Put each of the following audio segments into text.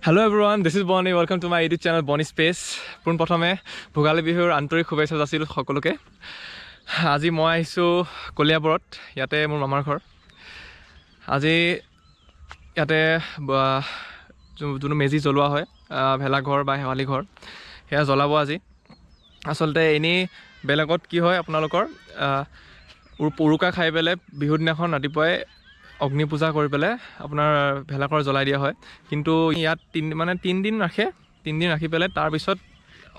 Hello everyone, this is Bonnie. Welcome to my YouTube channel Bonnie Space. Pun প্ৰথমে ভোগালী বিহুৰ আন্তৰিক শুভেচ্ছা যাচিলোঁ সকলোকে। আজি মই আহিছোঁ কলিয়াবৰত, ইয়াতে মোৰ মামাৰ ঘৰ। আজি ইয়াতে যোনটো মেজি জ্বলোৱা হয়, ভেলাঘৰ বা শেৱালি ঘৰ, সেয়া জ্বলাব আজি। আচলতে এনেই বেলেগত কি হয়, আপোনালোকৰ উৰুকা খাই পেলাই বিহুৰ দিনাখন ৰাতিপুৱাই অগ্নি পূজা কৰি পেলাই আপোনাৰ ভেলাঘৰ জ্বলাই দিয়া হয়। কিন্তু ইয়াত তিনিদিন ৰাখি পেলাই তাৰপিছত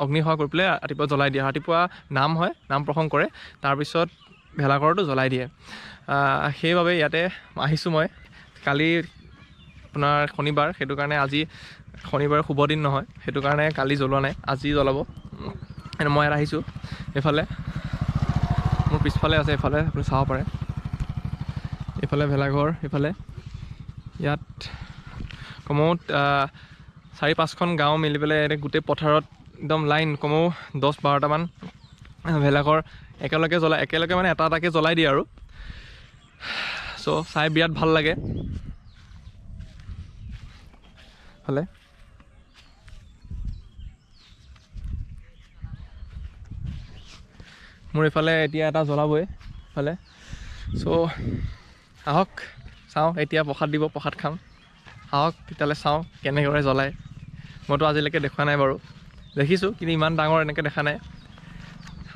অগ্নিসেৱা কৰি পেলাই ৰাতিপুৱা জ্বলাই দিয়ে। ৰাতিপুৱা নাম হয়, নাম প্ৰসংগ কৰে, তাৰপিছত ভেলাঘৰটো জ্বলাই দিয়ে। সেইবাবে ইয়াতে আহিছোঁ মই। কালি আপোনাৰ শনিবাৰ, সেইটো কাৰণে আজি শনিবাৰ শুভ দিন নহয়, সেইটো কাৰণে কালি জ্বলোৱা নাই, আজি জ্বলাব। মই ইয়াত আহিছোঁ। এইফালে মোৰ পিছফালে আছে, এইফালে আপুনি চাব পাৰে, এইফালে ভেলাঘৰ, এইফালে ইয়াত কমেও 4-5খন গাঁও মিলি পেলাই গোটেই পথাৰত একদম লাইন কমেও 10-12টামান ভেলাঘৰ একেলগে মানে এটাকে জ্বলাই দিয়ে আৰু। চ' চাই বিৰাট ভাল লাগে। ফালে মোৰ এইফালে এতিয়া এটা জ্বলাবই ইফালে। চ' আহক চাওঁ, এতিয়া প্ৰসাদ দিব, প্ৰসাদ খাম। আহক তেতিয়াহ'লে চাওঁ কেনেদৰে জ্বলায়। মইতো আজিলৈকে দেখা নাই বাৰু, দেখিছোঁ কিন্তু ইমান ডাঙৰ এনেকৈ দেখা নাই,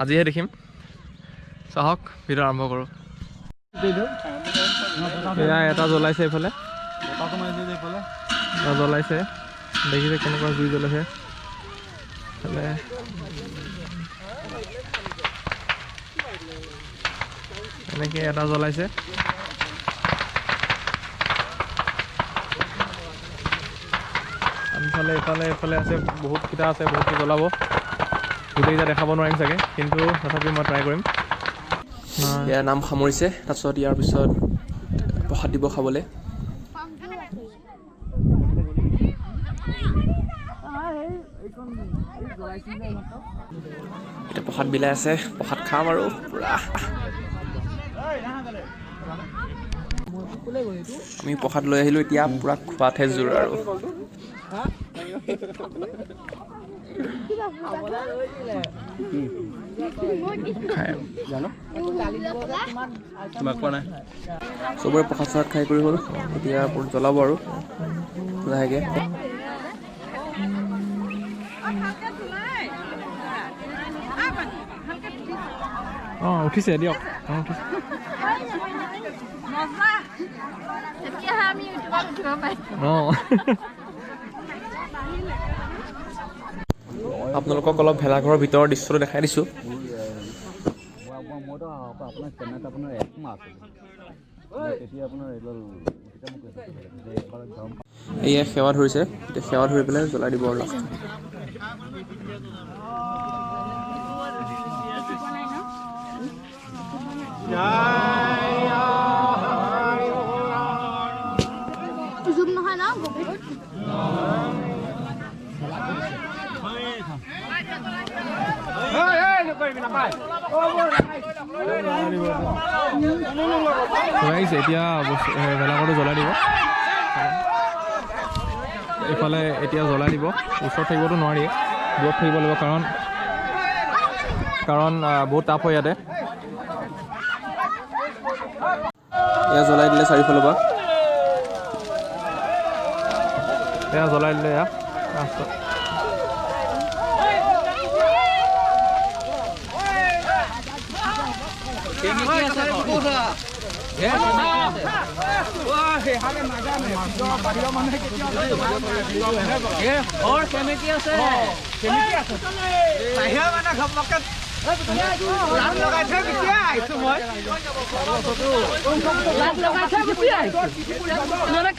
আজিহে দেখিম। চ' আহক ভিডিঅ' আৰম্ভ কৰোঁ। এয়া এটা জ্বলাইছে, এইফালে এটা জ্বলাইছে, দেখিছে কেনেকুৱা জুই জ্বলাইছে। এইফালে এনেকৈ এটা জ্বলাইছে। এইফালে আছে, বহুতকেইটা আছে, বহুতকেইটা জ্বলাব। গোটেইকেইটা দেখাব নোৱাৰিম চাগে, কিন্তু তথাপিও মই ট্ৰাই কৰিম। ইয়াৰ নাম সামৰিছে, তাৰপিছত ইয়াৰ পিছত প্ৰসাদ দিব খাবলৈ। এতিয়া প্ৰসাদ বিলাই আছে, প্ৰসাদ খাম আৰু পুৰা। আমি প্ৰসাদ লৈ আহিলোঁ, এতিয়া পুৰা খোৱাতহে জোৰ আৰু। চবৰে প্ৰসাদ চসাদ খাই কৰি হ'ল, এতিয়া জ্বলাব আৰু লাহেকৈ। অঁ উঠিছে, দিয়ক। অঁ উঠিছে। আপোনালোকক অলপ ভেলাঘৰৰ ভিতৰৰ দৃশ্যটো দেখাই দিছোঁ। এয়া সেৱা ধৰিছে, এতিয়া সেৱা ধৰি পেলাই জ্বলাই দিব আৰু লাষ্ট। এতিয়া ভেলাঘৰটো জ্বলাই দিব। এইফালে এতিয়া জ্বলাই দিব, ওচৰত থাকিবতো নোৱাৰি, দূৰত থাকিব লাগিব, কাৰণ বহুত তাপ হয় ইয়াতে। এয়া জ্বলাই দিলে চাৰিওফালৰ পৰা, এয়া জ্বলাই দিলে। এয়া লাষ্টত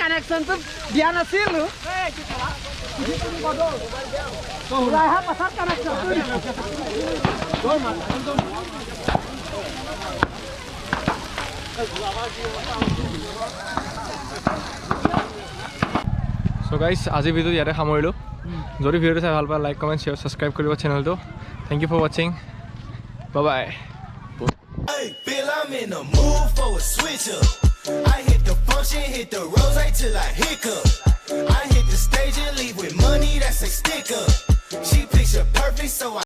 কানেকশ্যনটো দিয়া নাছিল। চ' গাইজ, আজিৰ ভিডিঅ'টো ইয়াতে সামৰিলোঁ। যদি ভিডিঅ'টো চাই ভাল পায়, লাইক, কমেণ্ট, শ্বেয়াৰ, ছাবস্ক্ৰাইব কৰিব চেনেলটো। থেংক ইউ ফৰ ৱাচিং, bye bye. I hit the function, hit the rose till I hiccup. I hit the stage.